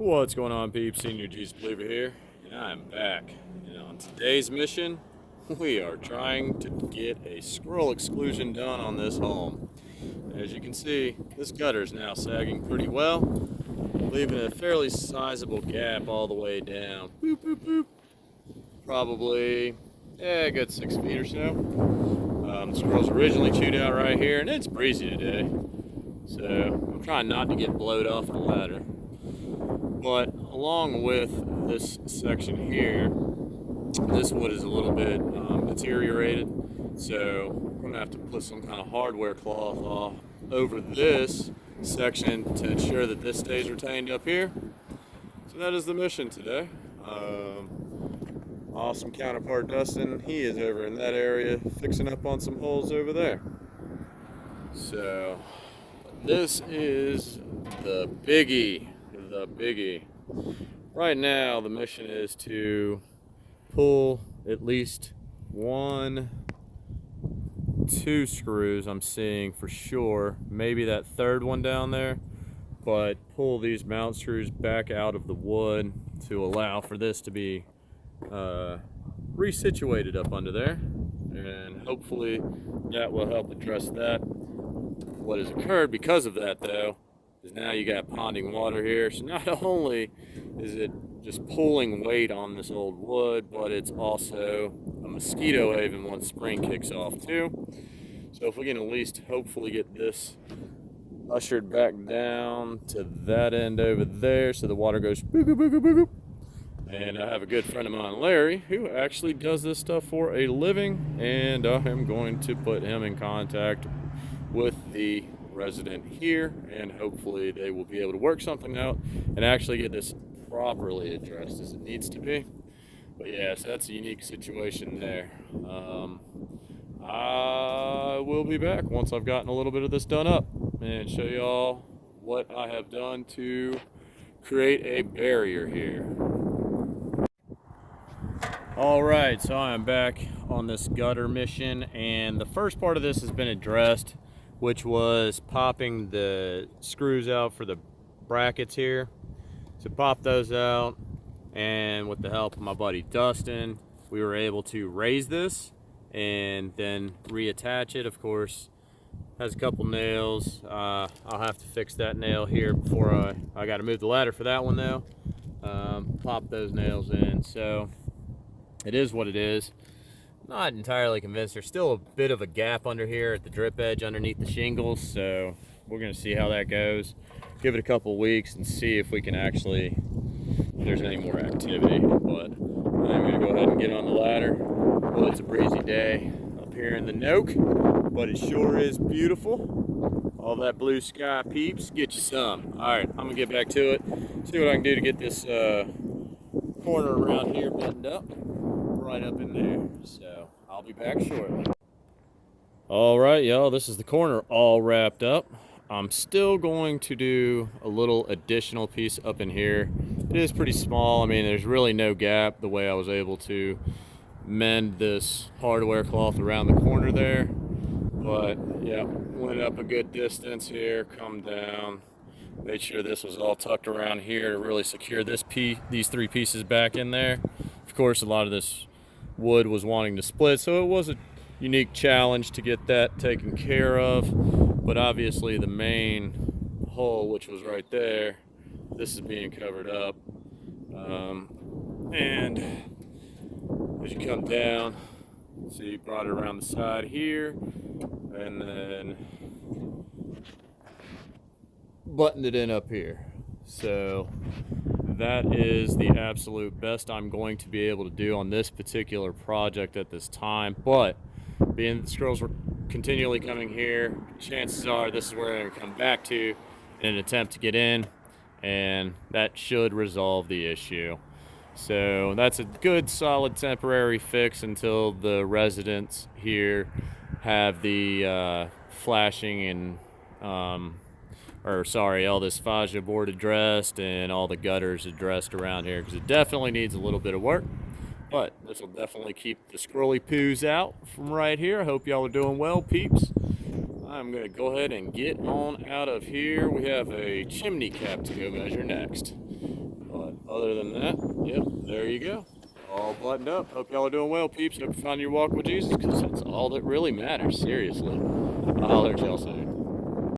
What's going on, peeps? Senior Jesus Believer here, and I'm back. And on today's mission, we are trying to get a squirrel exclusion done on this home. As you can see, this gutter is now sagging pretty well, leaving a fairly sizable gap all the way down. Boop, boop, boop. Probably, a good 6 feet or so. The squirrel's originally chewed out right here, and it's breezy today, so I'm trying not to get blowed off the ladder. But along with this section here, this wood is a little bit deteriorated, so I'm going to have to put some kind of hardware cloth off over this section to ensure that this stays retained up here. So that is the mission today. Awesome counterpart Dustin, he is over in that area fixing up on some holes over there. So this is the biggie. Right now the mission is to pull at least 1, 2 screws, I'm seeing for sure, maybe that third one down there, but pull these mount screws back out of the wood to allow for this to be resituated up under there, and hopefully that will help address that. What has occurred because of that, though, is now you got ponding water here, so not only is it just pulling weight on this old wood, but it's also a mosquito haven once spring kicks off too. So if we can at least hopefully get this ushered back down to that end over there so the water goes boop, boop, boop, boop, boop. And I have a good friend of mine, Larry, who actually does this stuff for a living, and I am going to put him in contact with the resident here, and hopefully they will be able to work something out and actually get this properly addressed as it needs to be. But yeah, so that's a unique situation there. I will be back once I've gotten a little bit of this done up and show y'all what I have done to create a barrier here. Alright, so I am back on this gutter mission, and the first part of this has been addressed, which was popping the screws out for the brackets here. So pop those out, and with the help of my buddy Dustin, we were able to raise this and then reattach it. Of course, has a couple nails. I'll have to fix that nail here before I got to move the ladder for that one though. Pop those nails in, so it is what it is. Not entirely convinced. There's still a bit of a gap under here at the drip edge underneath the shingles, so we're going to see how that goes. Give it a couple weeks and see if we can actually, if there's any more activity. But I'm going to go ahead and get on the ladder. Well, it's a breezy day up here in the Nook, but it sure is beautiful. All that blue sky, peeps, get you some. All right, I'm going to get back to it, see what I can do to get this corner around here buttoned up. Right up in there, so I'll be back shortly. All right, y'all, this is the corner all wrapped up. I'm still going to do a little additional piece up in here. It is pretty small. I mean, there's really no gap the way I was able to mend this hardware cloth around the corner there. But yeah, went up a good distance here, come down, made sure this was all tucked around here to really secure this these 3 pieces back in there. Of course, a lot of this wood was wanting to split, so it was a unique challenge to get that taken care of. But obviously the main hole, which was right there, this is being covered up, and as you come down, see, you brought it around the side here and then buttoned it in up here. So that is the absolute best I'm going to be able to do on this particular project at this time. But being the squirrels were continually coming here, chances are this is where they're going to come back to in an attempt to get in, and that should resolve the issue. So that's a good solid temporary fix until the residents here have the flashing and all this fascia board addressed and all the gutters addressed around here, because it definitely needs a little bit of work. But this will definitely keep the squirrely poos out from right here. I hope y'all are doing well, peeps. I'm going to go ahead and get on out of here. We have a chimney cap to go measure next. But other than that, yep, there you go. All buttoned up. Hope y'all are doing well, peeps. Hope you found your walk with Jesus, because that's all that really matters, seriously. I'll holler at y'all soon.